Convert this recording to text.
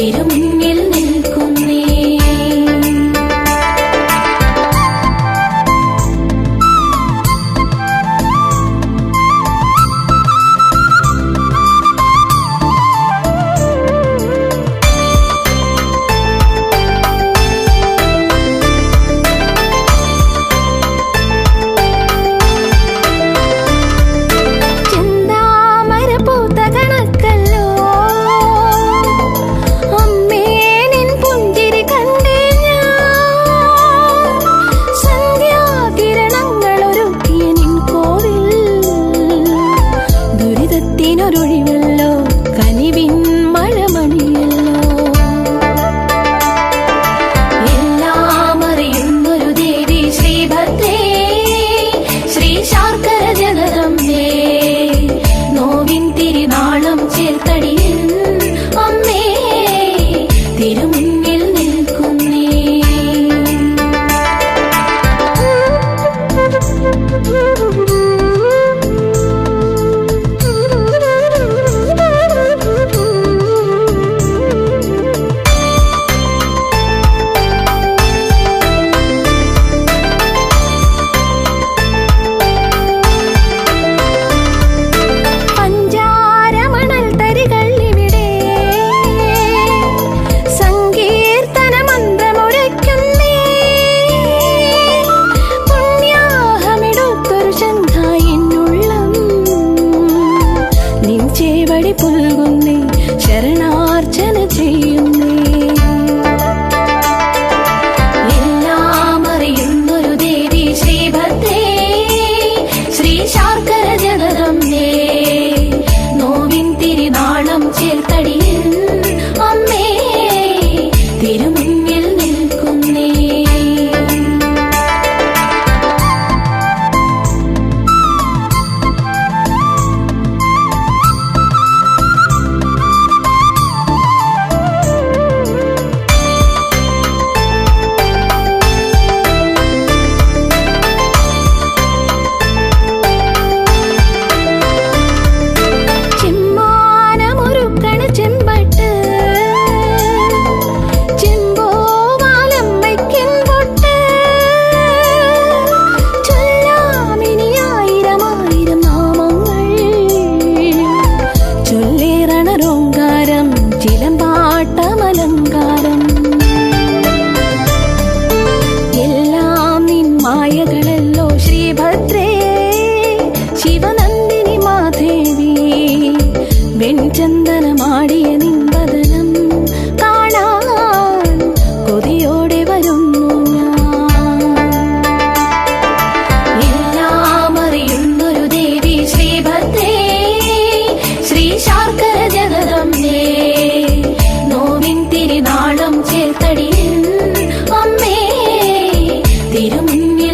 തിരുമുന്നിൽ നിൽക്കുന്നേ. ൊഴിവല്ലോ കനിവിൻ മഴമണിയല്ലോ. എല്ലാം അറിയുന്നൊരു ദേവി ശ്രീഭദ്രേ, ശ്രീ ശാർക്കര ജഗദംബേ, നോവിൻ തിരുനാളം ചേർത്തടിയിൽ അമ്മേ തിരുമുന്നിൽ നിൽക്കുന്നേ. ചേവടി പുൽകുന്നേ, ശരണാർച്ചന ചെയ്യുന്നേ. എല്ലാം അറിയുന്നൊരു ദേവി ശ്രീഭദ്രേ, ശ്രീ ശാർക്കര ജഗദംബേ, നോവിൻ തിരുനാളം ചേർത്തടിയിൽ അമ്മേ തിരുമുന്നിൽ നിൽക്കുന്നേ. ചിലമ്പാട്ടമലങ്കാരം എല്ലാം നിൻ മായകളല്ലോ ശ്രീഭദ്രേ, ശിവനന്ദിനി മാധേവി, വെൺചന്ദനമാടിയ നിൻവദനം കാണാൻ കൊതിയോടെ വരുന്നു ഞാൻ. എല്ലാം അറിയുന്നൊരു ദേവി ശ്രീഭദ്രേ, ശ്രീ ശാർക്കര ജഗദംബേ, തിരുനാളം ചേർത്തടിയിൽ അമ്മേ തിരുമുന്നിൽ